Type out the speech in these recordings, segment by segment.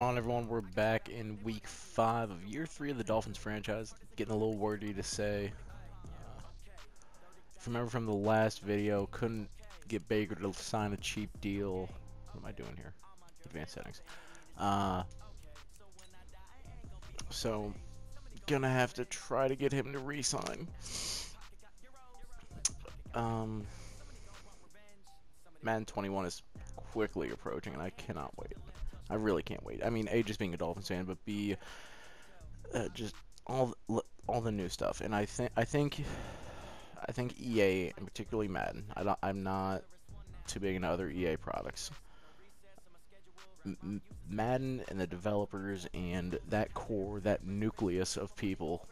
On everyone, we're back in week 5 of year 3 of the Dolphins franchise. Getting a little wordy to say. If you remember from the last video, couldn't get Baker to sign a cheap deal. What am I doing here? Advanced settings. So, gonna have to try to get him to re-sign. Madden 21 is quickly approaching, and I cannot wait. I really can't wait. I mean, A, just being a Dolphins fan, but B, just all the new stuff. And I think EA, and particularly Madden. I'm not too big into other EA products. Madden and the developers and that core, that nucleus of people,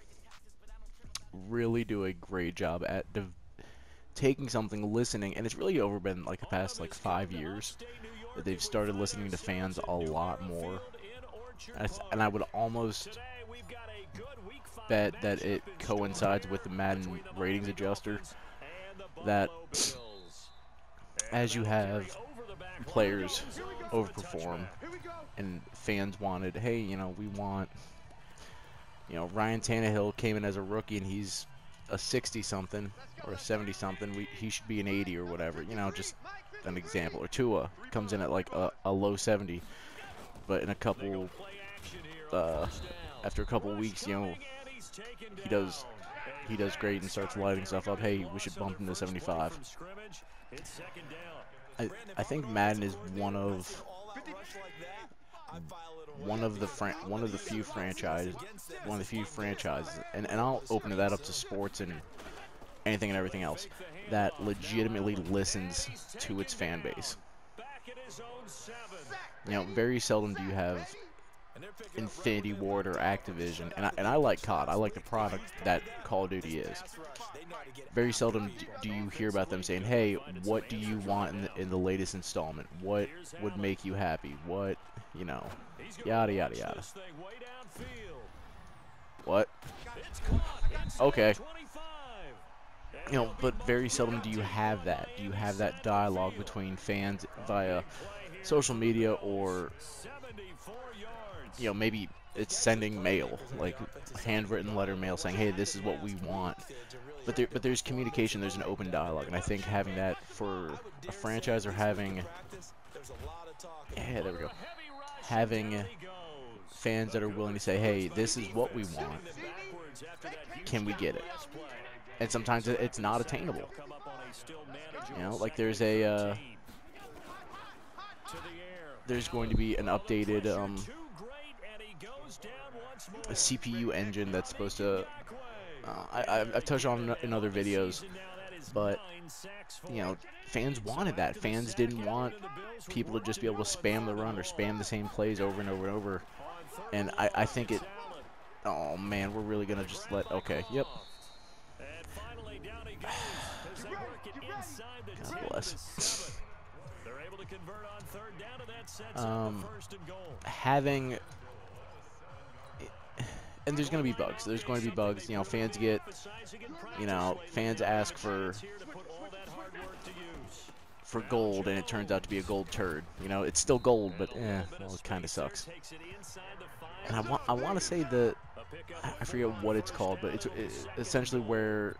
really do a great job at taking something, listening, and it's really over been like the past 5 years that they've started listening to fans a lot more. And I would almost bet that it coincides with the Madden ratings adjuster, that as you have players overperform and fans wanted, hey, we want, Ryan Tannehill came in as a rookie and he's a 60-something or a 70-something, he should be an 80 or whatever, just an example. Or Tua comes in at like a low 70, but in a couple, after a couple weeks, he does great and starts lighting stuff up. Hey, we should bump him to 75. I think Madden is one of the few franchises, and I'll open that up to sports and anything and everything else, that legitimately listens to its fan base. Very seldom do you have Infinity Ward or Activision, and I like COD. I like the product that Call of Duty is. Very seldom do you hear about them saying, hey, what do you want in the latest installment? What would make you happy? What, yada, yada, yada. What? Okay. But very seldom do you have that. Do you have that dialogue between fans via social media, or maybe it's sending mail, like handwritten letter mail saying, hey, this is what we want. But there's communication, there's an open dialogue, and I think having that for a franchise, or having, yeah, there we go, having fans that are willing to say, hey, this is what we want, can we get it? And sometimes it's not attainable. Like there's going to be an updated a CPU engine that's supposed to, I've touched on in other videos, but fans wanted that. Fans didn't want people to just be able to spam the run or spam the same plays over and over and over. And I think it, oh man, we're really gonna just okay, yep. God bless. Having, and there's going to be bugs. There's going to be bugs. Fans get, fans ask for gold, and it turns out to be a gold turd. It's still gold, but well, it kind of sucks. And I want to say I forget what it's called, but it's essentially where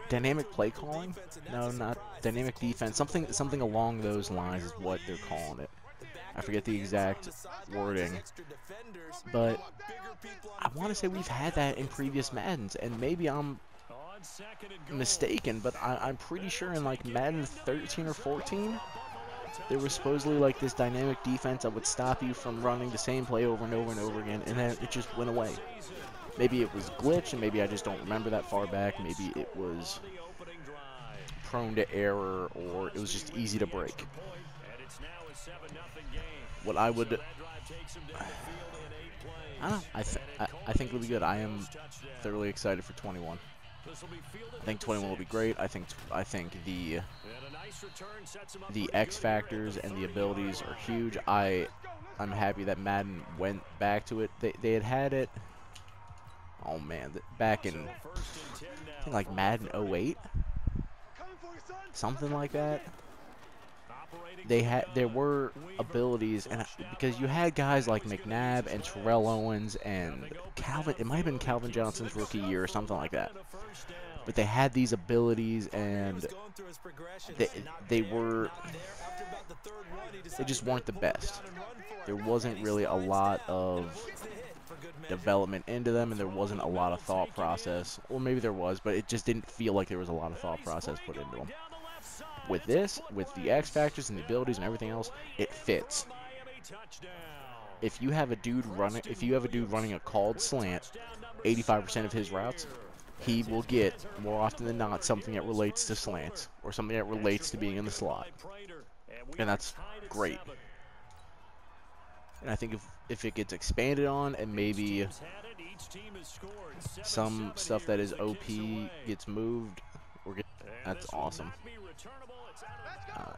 dynamic play calling? No, not dynamic defense. Something along those lines is what they're calling it. I forget the exact wording, but I want to say we've had that in previous Maddens, and maybe I'm mistaken, but I'm pretty sure in like Madden 13 or 14, there was supposedly like this dynamic defense that would stop you from running the same play over and over and over again, and then it just went away. Maybe it was glitched, and maybe I just don't remember that far back. Maybe it was prone to error, or it was just easy to break. What I would, I don't know, I think it'll be good. I am thoroughly excited for 21. I think 21 will be great. I think the X factors and the abilities are huge. I'm happy that Madden went back to it. They had it. Oh man, back in, I think like Madden 08, something like that. there were abilities, and because you had guys like McNabb and Terrell Owens and Calvin, it might have been Calvin Johnson's rookie year or something like that. But they had these abilities, and they just weren't the best. There wasn't really a lot of development into them, and there wasn't a lot of thought process, or maybe there was, but it just didn't feel like there was a lot of thought process put into them. With this, with the X factors and the abilities and everything else, it fits. If you have a dude running a called slant, 85% of his routes, he will get, more often than not, something that relates to slants or something that relates to being in the slot, and that's great. And I think if it gets expanded on, and maybe some stuff that is OP gets moved, that's awesome.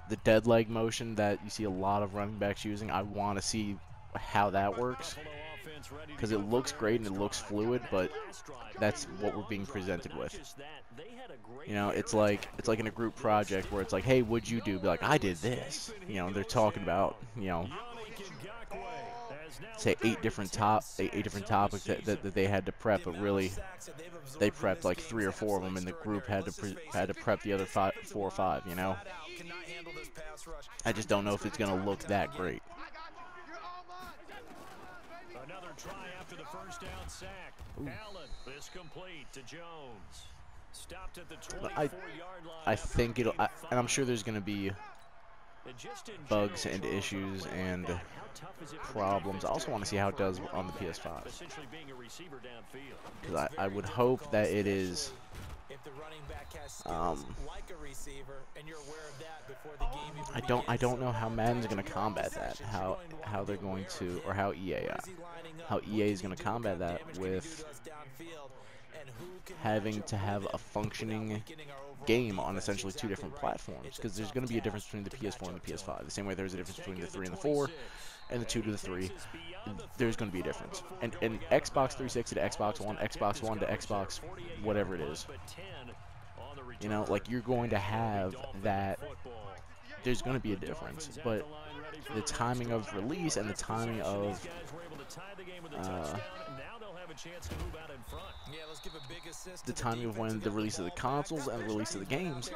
The dead leg motion that you see a lot of running backs using, I want to see how that works, because it looks great and it looks fluid, but that's what we're being presented with. You know, it's like in a group project where it's like, hey, what'd you do? Be like, I did this. You know, they're talking about, you know, say eight different topics that they had to prep, but really they prepped like 3 or 4 of them, and the group had to prep the other 4 or 5. You know, I just don't know if it's gonna look that great. Another try after the first down sack. Allen is complete to Jones. Stopped at the 24-yard line. I think and I'm sure there's gonna be bugs and issues and problems. I also want to see how it does on the PS5, because I would hope that it is I don't know how Madden's going to combat that, how they're going to, or how EA is going to combat that with having to have a functioning game on essentially 2 different platforms, because there's going to be a difference between the PS4 and the PS5. The same way there's a difference between the 3 and the 4, and the 2 to the 3. There's going to be a difference. And Xbox 360 to Xbox One, Xbox One to Xbox, whatever it is. You know, like, you're going to have that. There's going to be a difference, but the timing of release and the timing of the timing of when the release of the consoles and the release of the games,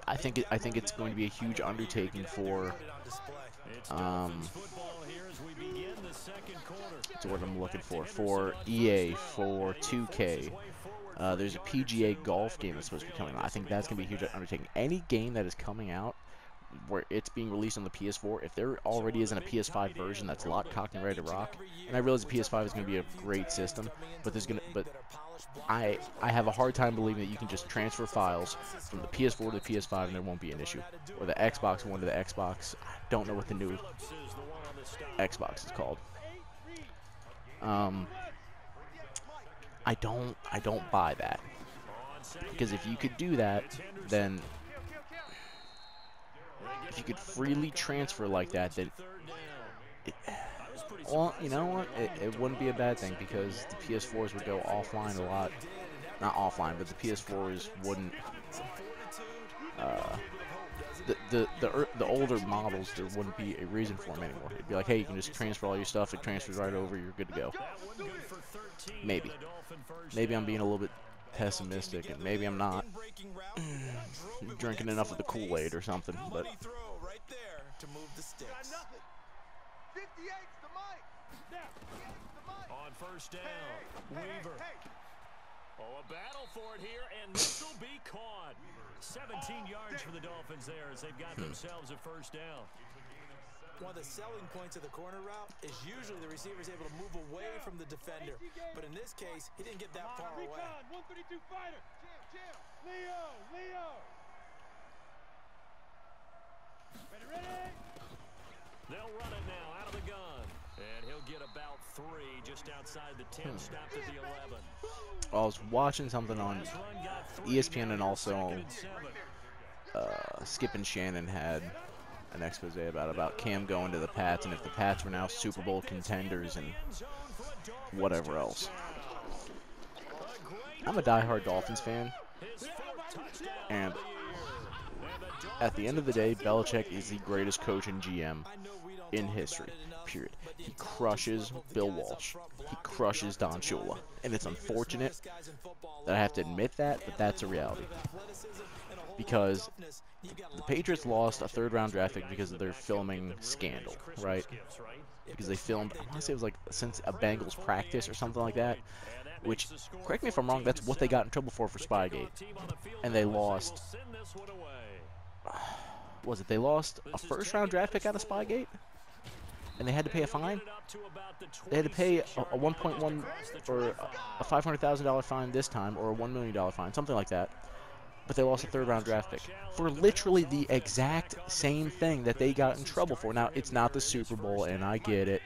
I think it's going to be a huge undertaking for to what I'm looking for EA, for 2K. There's a PGA golf game that's supposed to be coming out. I think that's going to be a huge undertaking. Any game that is coming out where it's being released on the PS4, if there already isn't a PS5 version that's locked, cocked, and ready to rock, and I realize the PS5 is going to be a great system, but I have a hard time believing that you can just transfer files from the PS4 to the PS5 and there won't be an issue. Or the Xbox One to the Xbox. I don't know what the new Xbox is called. I don't buy that, because if you could do that, then if you could freely transfer like that, then well, you know what, it wouldn't be a bad thing, because the PS4s would go offline a lot. Not offline, but the PS4s wouldn't. The older models, there wouldn't be a reason for them anymore. It'd be like, hey, you can just transfer all your stuff, it transfers right over, you're good to go. Maybe I'm being a little bit pessimistic, and maybe I'm not drinking enough of the Kool-Aid or something, but on first down, Weaver. Oh, a battle for it here, and this will be caught. 17 yards for the Dolphins there as they've got themselves a first down. One of the selling points of the corner route is usually the receiver is able to move away from the defender. But in this case, he didn't get that far away. 132 fighter. Leo. Ready? They'll run it now out of the gun. And he'll get about 3 just outside the 10, stopped at the 11. I was watching something on ESPN, and also Skip and Shannon had an expose about Cam going to the Pats, and if the Pats were now Super Bowl contenders and whatever else. I'm a diehard Dolphins fan, and at the end of the day, Belichick is the greatest coach and GM in history, period. He crushes Bill Walsh. He crushes Don Shula. And it's unfortunate that I have to admit that, but that's a reality. Because the Patriots lost a third-round draft pick because of their filming scandal, right? Because they filmed, I want to say it was like since a Bengals practice or something like that, which, correct me if I'm wrong, that's what they got in trouble for Spygate. And they lost, was it they lost a first-round draft pick out of Spygate? And they had to pay a fine? They had to pay a 1.1 or a $500,000 fine this time, or a $1 million fine, something like that. But they lost a third-round draft pick for literally the exact same thing that they got in trouble for. Now, it's not the Super Bowl, and I get it.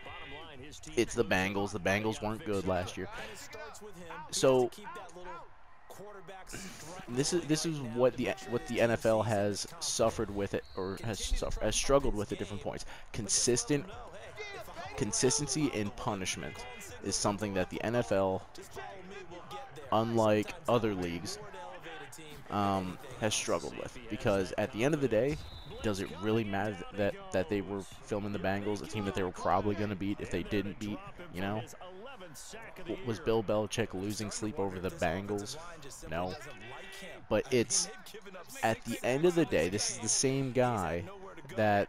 It's the Bengals. The Bengals weren't good last year. So this is what the NFL has suffered with it, or has struggled with at different points. Consistency in punishment is something that the NFL, unlike other leagues, has struggled with, because at the end of the day, does it really matter that they were filming the Bengals, a team that they were probably going to beat if they didn't beat, you know? Was Bill Belichick losing sleep over the Bengals? No. But it's, at the end of the day, this is the same guy that,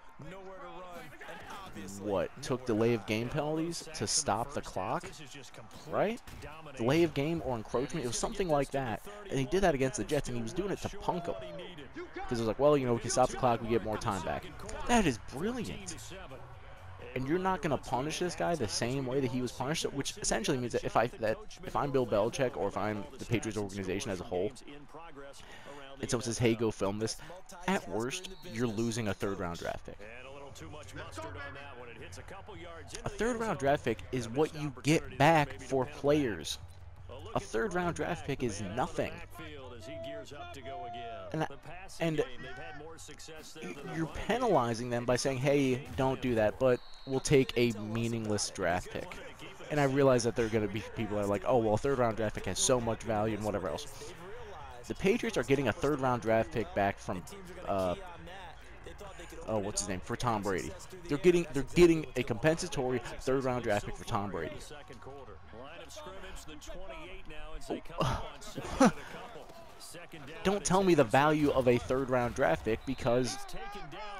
took delay of game penalties to stop the clock, right? Delay of game or encroachment, it was something like that. And he did that against the Jets, and he was doing it to punk them. Because it was like, well, you know, we can stop the clock, we get more time back. That is brilliant. And you're not going to punish this guy the same way that he was punished, which essentially means that if I'm Bill Belichick, or if I'm the Patriots organization as a whole, and someone says, hey, go film this, at worst, you're losing a third-round draft pick. A third-round draft pick is what you get back for players. A third-round draft pick is nothing. And you're penalizing them by saying, hey, don't do that, but we'll take a meaningless draft pick. And I realize that there are going to be people that are like, oh, well, a third-round draft pick has so much value and whatever else. The Patriots are getting a third-round draft pick back from, what's his name, for Tom Brady. They're getting a compensatory third-round draft pick for Tom Brady. Don't tell me the value of a third-round draft pick, because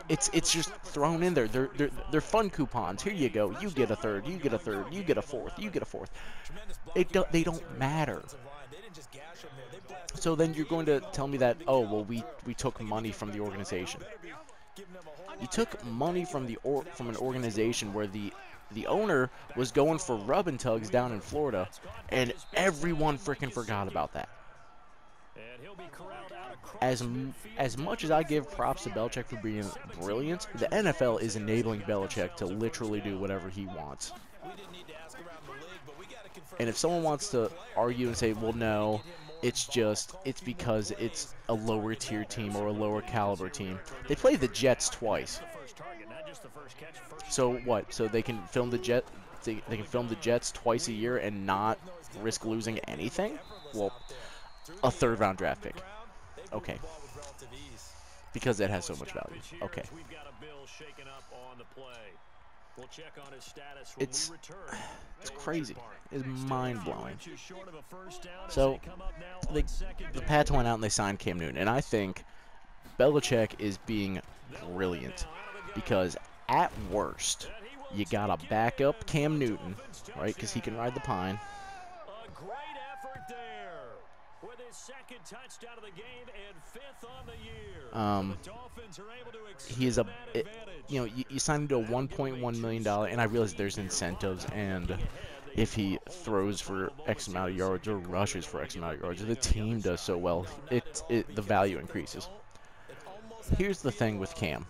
it's just thrown in there. They're fun coupons. Here you go. You get a third. You get a third. You get a fourth. You get a fourth. They don't matter. So then you're going to tell me that, oh, well, we took money from the organization. You took money from an organization where the owner was going for rub and tugs down in Florida, and everyone freaking forgot about that. As much as I give props to Belichick for being brilliant, the NFL is enabling Belichick to literally do whatever he wants. And if someone wants to argue and say, well, no, it's because it's a lower tier team or a lower caliber team. They play the Jets twice. So what? So they can film the Jets twice a year and not risk losing anything? Well, a third-round draft pick. Okay. Because that has so much value. Okay. It's crazy. It's mind-blowing. So, the Pats went out and they signed Cam Newton. And I think Belichick is being brilliant. Because at worst, you got to back up Cam Newton, right? Because he can ride the pine. He is you signed him to a $1.1 million, and I realize there's incentives, and if he throws for X amount of yards or rushes for X amount of yards, if the team does so well, the value increases. Here's the thing with Cam,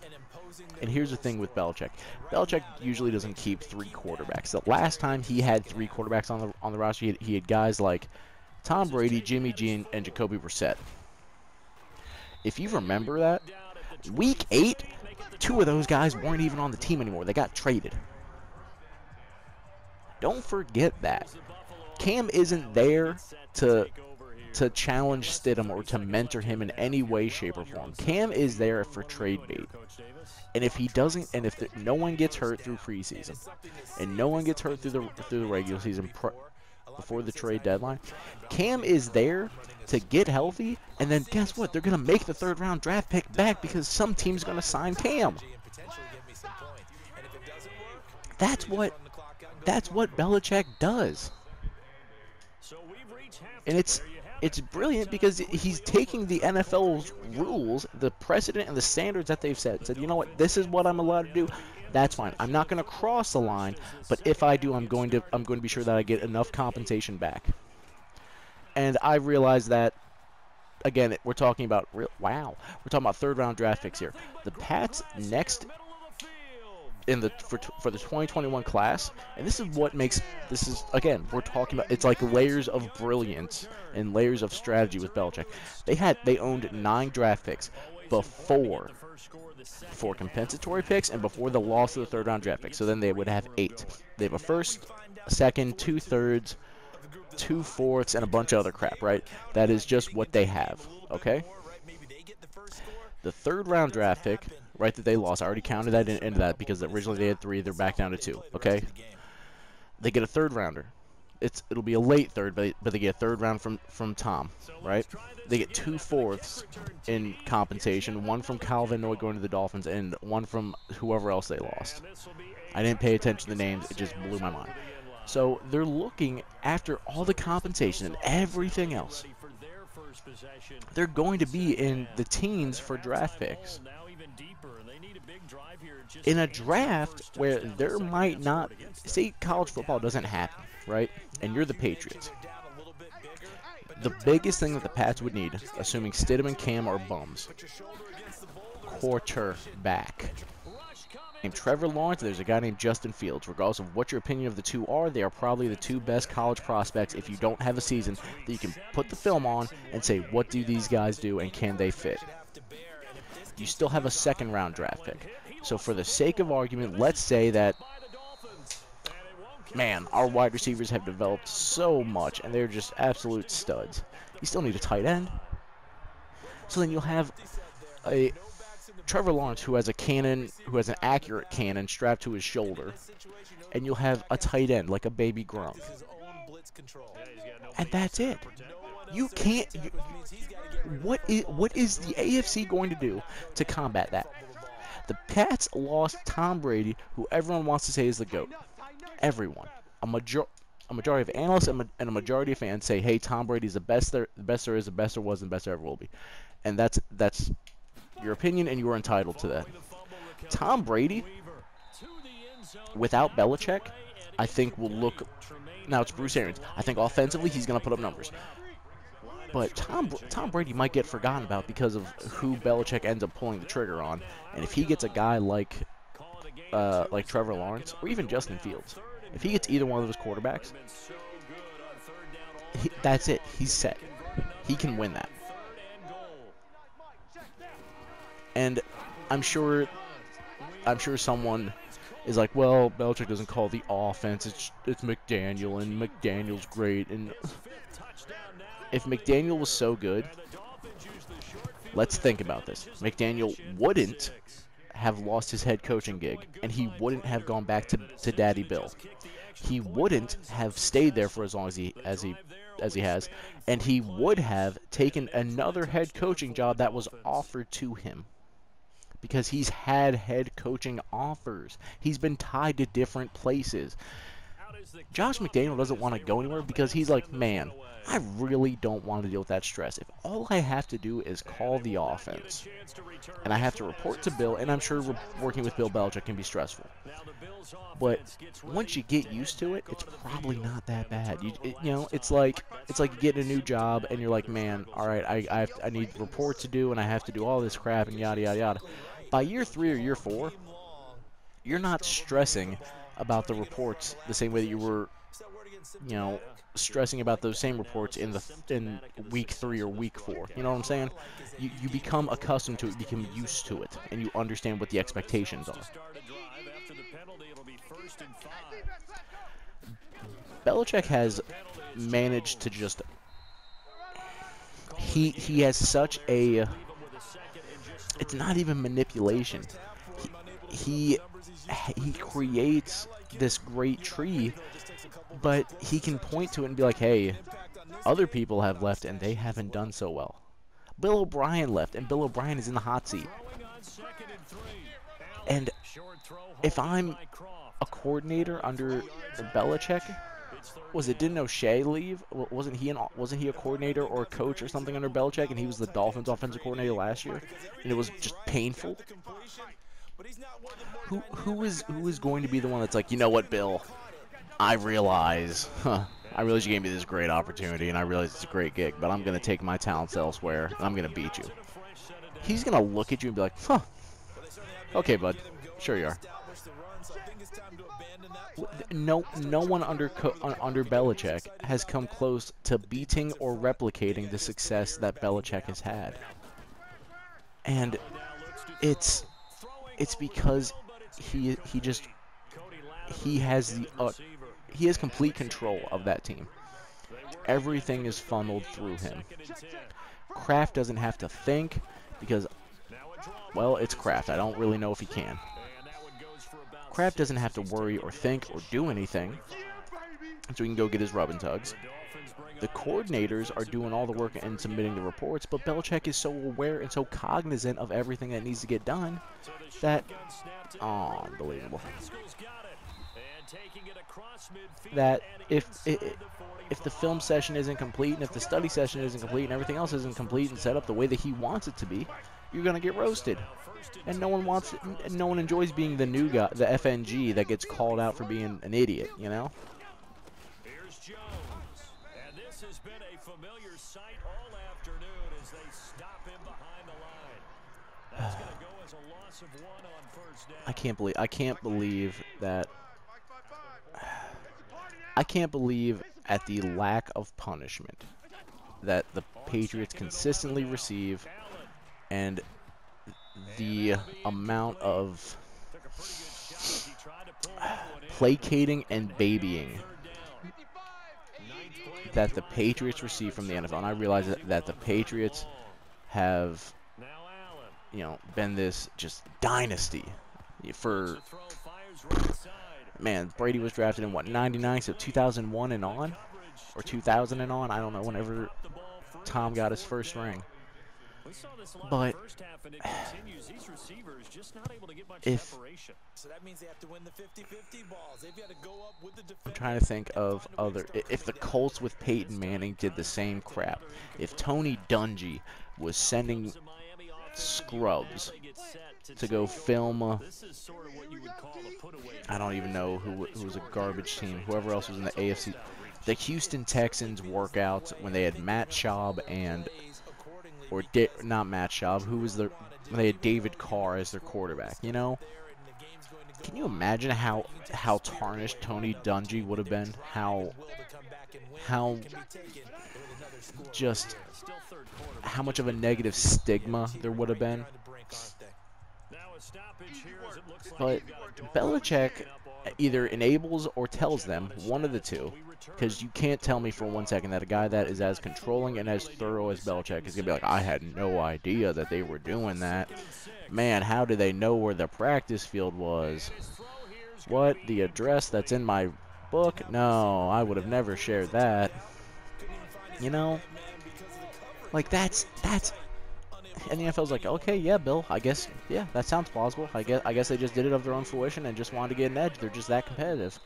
and here's the thing with Belichick. Belichick usually doesn't keep three quarterbacks. The last time he had three quarterbacks on the roster, he had guys like Tom Brady, Jimmy G, and Jacoby Brissett. If you remember that, Week 8, two of those guys weren't even on the team anymore. They got traded. Don't forget that. Cam isn't there to to challenge Stidham or to mentor him in any way, shape, or form. Cam is there for trade bait. And if he doesn't, and if no one gets hurt through preseason, and no one gets hurt through the regular season before the trade deadline, Cam is there to get healthy, and then guess what? They're going to make the 3rd round draft pick back because some team's going to sign Cam. That's what Belichick does. And it's brilliant because he's taking the NFL's rules, the precedent and the standards that they've set, and said, you know what, this is what I'm allowed to do. That's fine. I'm not going to cross the line, but if I do, I'm going to be sure that I get enough compensation back. And I realize that, again, we're talking about we're talking about 3rd round draft picks here. The Pats next for the 2021 class, and this is what makes again, we're talking about, it's like layers of brilliance and layers of strategy with Belichick. They owned 9 draft picks before compensatory picks and before the loss of the 3rd round draft pick. So then they would have 8. They have a 1st, a 2nd, 2 thirds, 2 4ths, and a bunch of other crap, right? That is just what they have, okay? The 3rd round draft pick, right, that they lost, I already counted that into that because originally they had 3, they're back down to 2, okay? They get a 3rd rounder. It'll be a late 3rd, but they get a 3rd round from Tom, right? They get 2 4ths in compensation, 1 from Kyle Van Noy going to the Dolphins, and 1 from whoever else they lost. I didn't pay attention to the names, it just blew my mind. So they're looking after all the compensation and everything else. They're going to be in the teens for draft picks. In a draft where there might not, say college football doesn't happen, right? And you're the Patriots. The biggest thing that the Pats would need, assuming Stidham and Cam are bums, quarterback. Named Trevor Lawrence, there's a guy named Justin Fields. Regardless of what your opinion of the two are, they are probably the 2 best college prospects if you don't have a season that you can put the film on and say, what do these guys do and can they fit? You still have a 2nd round draft pick. So for the sake of argument, let's say that, man, our wide receivers have developed so much and they're just absolute studs. You still need a tight end. So then you'll have a Trevor Lawrence who has a cannon, who has an accurate cannon strapped to his shoulder, and you'll have a tight end like a baby Gronk. And that's it. You can't. What is the AFC going to do to combat that? The Pats lost Tom Brady, who everyone wants to say is the GOAT. Everyone, a majority of analysts and a majority of fans say, "Hey, Tom Brady's the best there is, the best there was, and the best there ever will be," and that's your opinion, and you are entitled to that. Tom Brady, without Belichick, I think will look. Now it's Bruce Arians. I think offensively he's going to put up numbers. But Tom Brady might get forgotten about because of who Belichick ends up pulling the trigger on. And if he gets a guy like Trevor Lawrence or even Justin Fields, if he gets either one of those quarterbacks, that's it. He's set. He can win that. And I'm sure someone is like, well, Belichick doesn't call the offense. It's McDaniel, and McDaniel's great. And if McDaniel was so good, let's think about this. McDaniel wouldn't have lost his head coaching gig, and he wouldn't have gone back to Daddy Bill. He wouldn't have stayed there for as long as he has, and he would have taken another head coaching job that was offered to him. Because he's had head coaching offers. He's been tied to different places. Josh McDaniel doesn't want to go anywhere because he's like, man, I really don't want to deal with that stress. If all I have to do is call the offense, and I have to report to Bill, and I'm sure working with Bill Belichick can be stressful. But once you get used to it, it's probably not that bad. It's like you get a new job, and you're like, man, all right, I need reports to do, and I have to do all this crap, and yada yada yada. By year 3 or year 4, you're not stressing about the reports the same way that you were, stressing about those same reports in week 3 or week 4. You know what I'm saying? You become accustomed to it, you become used to it, and you understand what the expectations are. Belichick has managed to just he has such a. It's not even manipulation. He creates this great tree, but he can point to it and be like, hey, other people have left and they haven't done so well. Bill O'Brien left, and Bill O'Brien is in the hot seat. And if I'm a coordinator under Belichick, didn't O'Shea leave? Wasn't he a coordinator or a coach or something under Belichick, and he was the Dolphins offensive coordinator last year, and it was just painful? Who is going to be the one that's like, you know what, Bill? I realize you gave me this great opportunity, and I realize it's a great gig, but I'm going to take my talents elsewhere, and I'm going to beat you. He's going to look at you and be like, huh, okay, bud, sure you are. No one under Belichick has come close to beating or replicating the success that Belichick has had. And it's because he has complete control of that team. Everything is funneled through him. Kraft doesn't have to think because, well, it's Kraft. I don't really know if he can. Kraft doesn't have to worry or think or do anything, so he can go get his rub and tugs. The coordinators are doing all the work and submitting the reports, but Belichick is so aware and so cognizant of everything that needs to get done that, unbelievable. That if the film session isn't complete and if the study session isn't complete and everything else isn't complete and set up the way that he wants it to be, you're gonna get roasted. And no one enjoys being the new guy, the FNG that gets called out for being an idiot, you know? Here's Jones. And this has been a familiar sight all afternoon as they stop him behind the line. That's going to go as a loss of 1 on first down. I can't believe that. I can't believe at the lack of punishment that the Patriots consistently receive and the amount of placating and babying that the Patriots receive from the NFL. And I realize that the Patriots have, been this just dynasty for, man, Brady was drafted in, what, 99, so 2001 and on? Or 2000 and on? I don't know, whenever Tom got his first ring. But if I'm trying to think of if the Colts with Peyton Manning did the same crap, if Tony Dungy was sending scrubs to go film, I don't even know who was a garbage team, whoever else was in the AFC, the Houston Texans workouts when they had Matt Schaub and not Matt Schaub, they had David Carr as their quarterback, you know? Can you imagine how tarnished Tony Dungy would have been? How much of a negative stigma there would have been? But Belichick either enables or tells them, one of the two, because you can't tell me for 1 second that a guy that is as controlling and as thorough as Belichick is going to be like, I had no idea that they were doing that. Man, how did they know where the practice field was? What? The address that's in my book? No, I would have never shared that. You know? Like, that's... And the NFL's like, okay, yeah, Bill, I guess, yeah, that sounds plausible. I guess they just did it of their own fruition and just wanted to get an edge. They're just that competitive.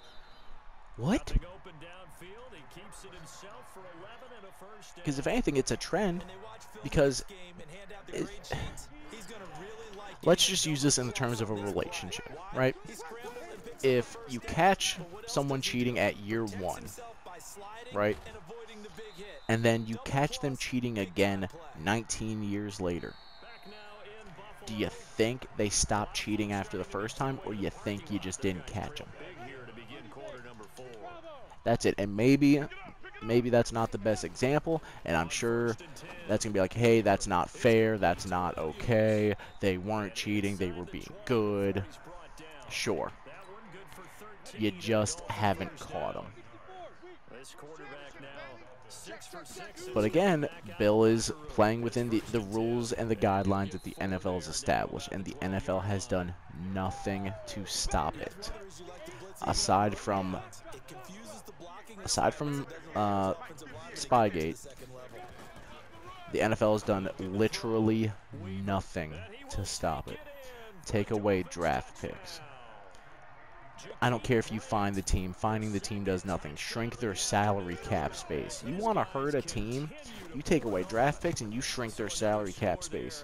What? Because if anything, it's a trend. Because let's just use this in the terms of a relationship, right? If you catch someone cheating at year 1, right? And then you catch them cheating again 19 years later. Do you think they stopped cheating after the first time, or you think you just didn't catch them? That's it. And maybe that's not the best example, and I'm sure that's going to be like, hey, that's not fair, that's not okay, they weren't cheating, they were being good. Sure. You just haven't caught them. But again, Bill is playing within the rules and the guidelines that the NFL has established, and the NFL has done nothing to stop it. Aside from Spygate, the NFL has done literally nothing to stop it. Take away draft picks. I don't care if you find the team. Finding the team does nothing. Shrink their salary cap space. You want to hurt a team? You take away draft picks and you shrink their salary cap space.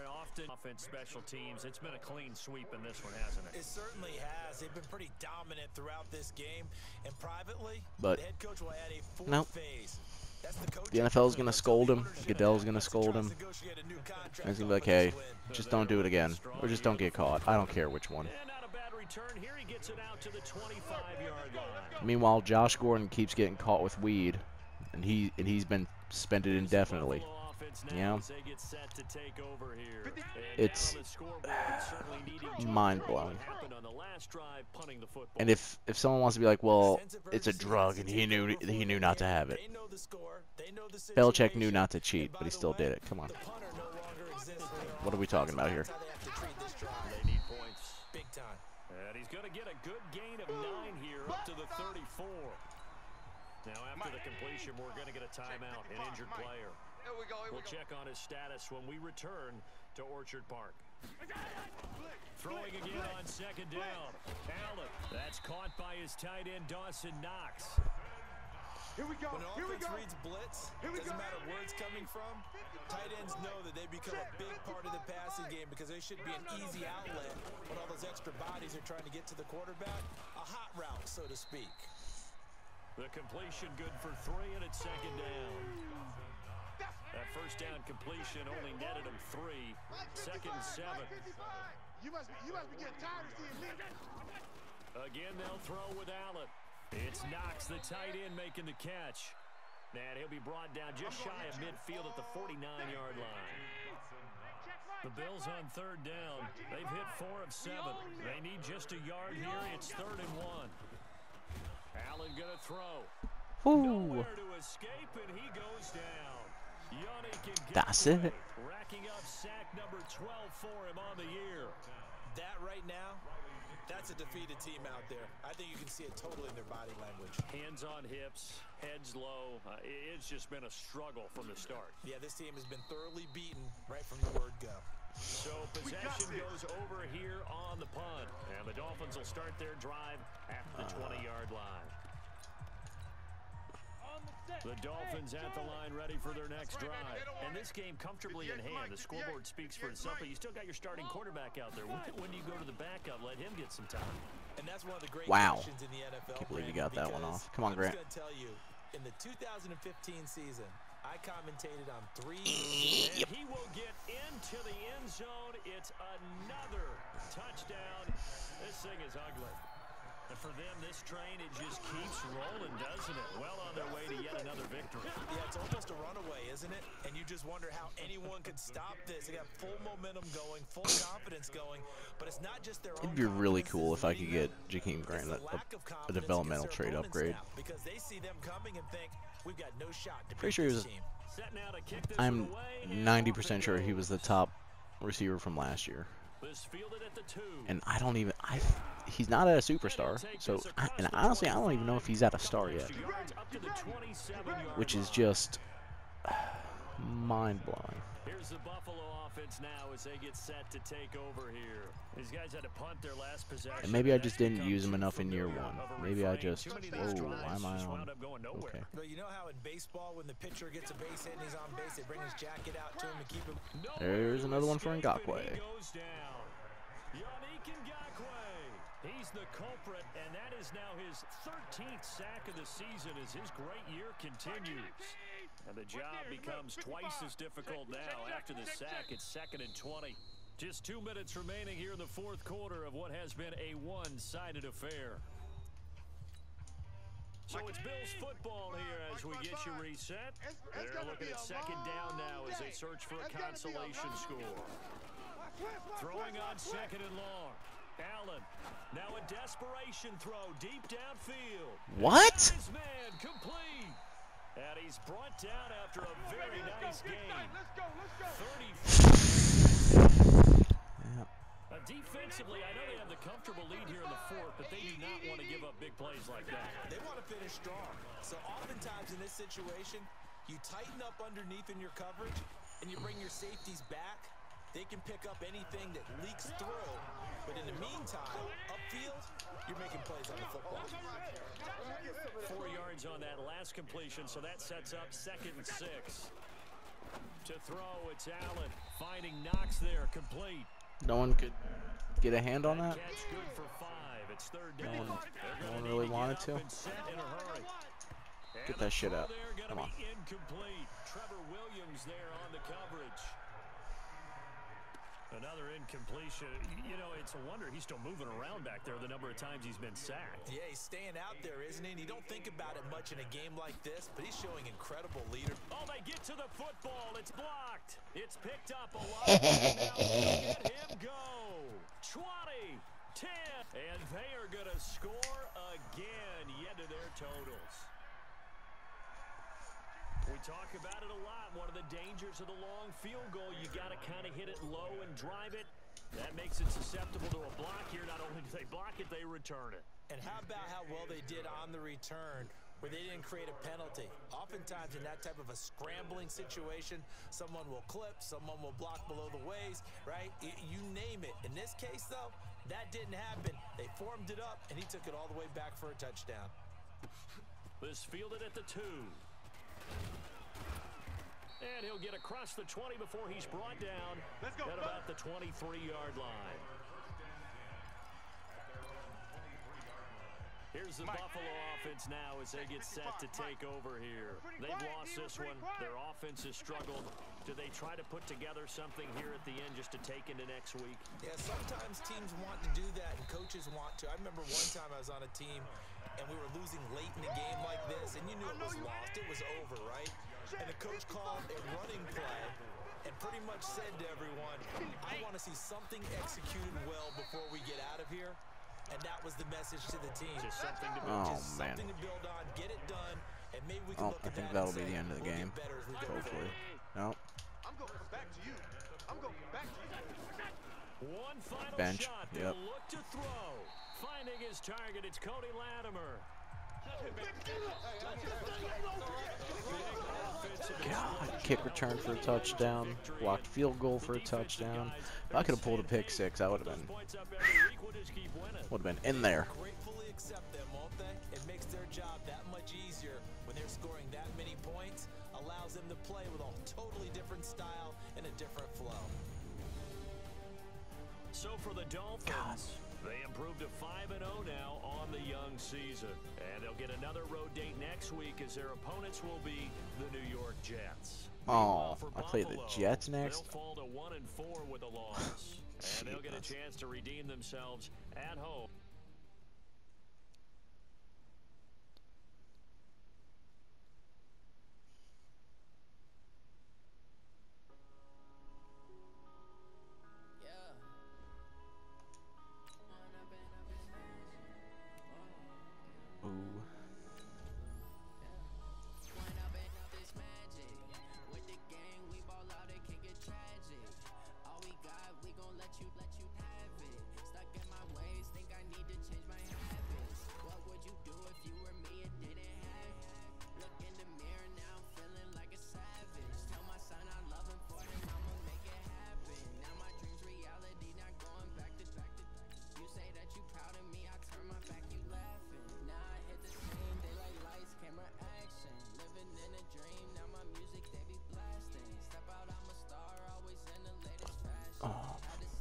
Offense, special teams. It's been a clean sweep in this one, hasn't it? It certainly has. They've been pretty dominant throughout this game. And privately, But the head coach will add a fourth no. phase. The NFL is going to scold him. Goodell's going to scold him. And he's going to be like, hey, just don't do it again. Or just don't get caught. I don't care which one. Here he gets it out to the 25-yard line. Meanwhile, Josh Gordon keeps getting caught with weed. And he's been suspended indefinitely. You know? It's mind-blowing. And if someone wants to be like, well, it's a drug and he knew not to have it. Belichick knew not to cheat, but he still did it. Come on. What are we talking about here? They need points. Big time. And he's going to get a good gain of 9 here up to the 34. Now after the completion, we're going to get a timeout, an injured player. We'll check on his status when we return to Orchard Park. Throwing again on second down. Allen. That's caught by his tight end, Dawson Knox. Here we go. When offense reads blitz, doesn't matter where it's coming from, tight ends know that they become a big part of the passing game because they should be an easy outlet when all those extra bodies are trying to get to the quarterback. A hot route, so to speak. The completion good for 3, and it's second down. That first down completion only netted him 3. Second and 7. You must be getting tired of seeing me. Again, they'll throw with Allen. It's Knox, the tight end, making the catch. And he'll be brought down just shy of midfield at the 49-yard line. The Bills on third down. They've hit 4 of 7. They need just a yard here. It's 3rd and 1. Allen gonna throw. Nowhere to escape, and he goes down. That's it. Racking up sack number 12 for him on the year. That right now, that's a defeated team out there. I think you can see it totally in their body language. Hands on hips, heads low. It's just been a struggle from the start. Yeah, this team has been thoroughly beaten right from the word go. So possession goes over here on the punt. And the Dolphins will start their drive after the 20-yard line. The Dolphins at the line ready for their next drive. And this game comfortably in hand. The scoreboard speaks for itself, but you still got your starting quarterback out there. When do you go to the backup? Let him get some time. And that's one of the great wow. questions in the NFL. Can't believe you got that one off. Come on, Grant. I'm just going to tell you, in the 2015 season, I commentated on 3. And he will get into the end zone. It's another touchdown. This thing is ugly. And for them, this train, it just keeps rolling, doesn't it? Well on their way to yet another victory. Yeah, it's almost a runaway, isn't it? And you just wonder how anyone could stop this. They got full momentum going, full confidence going, but it's not just their own. It'd be really cool if I could get Jakeem Grant a developmental trade upgrade. Because they see them coming and think, we've got no shot to pretty sure he was. I'm 90% sure he was the top receiver from last year. And I don't even. He's not at a superstar. So, and honestly, I don't even know if he's at a star yet. Which is just mind-blowing. Here's the Buffalo offense now as they get set to take over here. These guys had to punt their last possession. And maybe I just didn't use him enough in year 1. Maybe I just. Whoa, why am I on? Okay. But you know how in baseball, when the pitcher gets a base hit and he's on base, they bring his jacket out to him and keep him. There's another one for Ngakoue. He's the culprit, and that is now his 13th sack of the season as his great year continues. And the job becomes twice as difficult now. After the sack, it's 2nd and 20. Just 2 minutes remaining here in the 4th quarter of what has been a one-sided affair. So it's Bills football here as we get you reset. They're looking at 2nd down now as they search for a consolation score. Throwing on 2nd and long. Allen, now a desperation throw deep downfield. What? His man complete. And he's he's brought down after a very nice game. Let's go. 34. Yeah. Defensively, I know they have the comfortable lead here in the fourth, but they do not want to give up big plays like that. They want to finish strong. So oftentimes in this situation, you tighten up underneath in your coverage, and you bring your safeties back. They can pick up anything that leaks through. But in the meantime, upfield, you're making plays on the football. 4 yards on that last completion, so that sets up 2nd and 6. To throw, it's Allen. Finding Knox there, complete. No one could get a hand on that? Catch good for 5. It's 3rd down. No one really wanted to? Get that shit out. Come on. Incomplete. Trevor Williams there on the coverage. Another incompletion. You know, it's a wonder he's still moving around back there the number of times he's been sacked. Yeah, he's staying out there, isn't he? And you don't think about it much in a game like this, but he's showing incredible leadership. Oh, they get to the football. It's blocked. It's picked up a lot. Now let him go. 20, 10, and they are going to score again. Yet to their totals. We talk about it a lot. One of the dangers of the long field goal, you got to kind of hit it low and drive it. That makes it susceptible to a block here. Not only do they block it, they return it. And how about how well they did on the return, where they didn't create a penalty? Oftentimes in that type of a scrambling situation, someone will clip, someone will block below the waist, right? You name it. In this case, though, that didn't happen. They formed it up, and he took it all the way back for a touchdown. This fielded at the 2. And he'll get across the 20 before he's brought down at about the 23-yard line. Here's the Buffalo offense now as they get set to take over here. They've lost this one. Their offense has struggled. Do they try to put together something here at the end just to take into next week? Yeah, sometimes teams want to do that and coaches want to. I remember one time I was on a team and we were losing late in a game like this, and you knew it was lost. It was over, right? And the coach called a running play and pretty much said to everyone, I want to see something executed well before we get out of here. And that was the message to the team. Just something to build, something to build on, get it done, and maybe we can look at that. I think that'll be the end of the game. Hopefully. No. I'm going back to you. I'm going back to you. One final Bench. shot. Yep. They'll look to throw. Finding his target, it's Cody Latimer. God, kick return for a touchdown, blocked field goal for a touchdown. If I could have pulled a pick 6, I would have been in there. Gratefully accept them, won't they? It makes their job that much easier when they're scoring that many points, allows them to play with a totally different style and a different flow. So for the Dolphins, they improved to 5-0 now on the young season. And they'll get another road date next week as their opponents will be the New York Jets. Oh, I play the Jets next? They'll fall to 1-4 with a loss. And they'll get a chance to redeem themselves at home.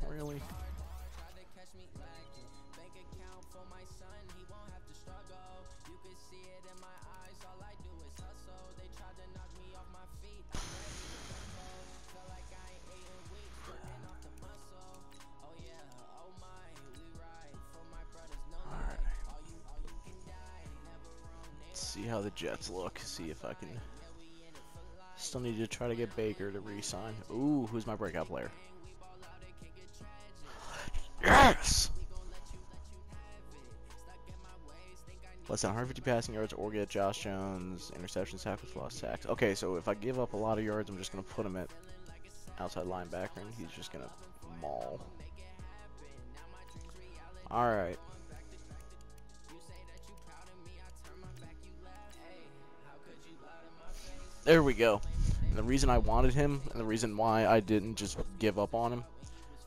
Really? See how the Jets look. See if I can. Still need to try to get Baker to re-sign. Ooh, who's my breakout player? Yes! Less than 150 passing yards or get Josh Jones interception, sack with lost sacks. Okay, so if I give up a lot of yards, I'm just going to put him at outside linebacker, and he's just going to maul. Alright. There we go. And the reason I wanted him, and the reason why I didn't just give up on him,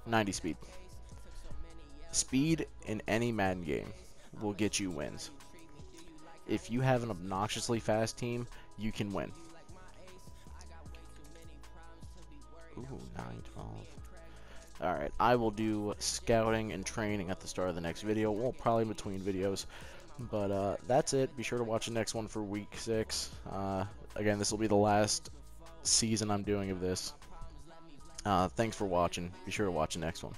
90 speed. Speed in any Madden game will get you wins. If you have an obnoxiously fast team, you can win. Ooh, 9-12. Alright, I will do scouting and training at the start of the next video. Well, probably between videos. But that's it. Be sure to watch the next one for week 6. Again, this will be the last season I'm doing of this. Thanks for watching. Be sure to watch the next one.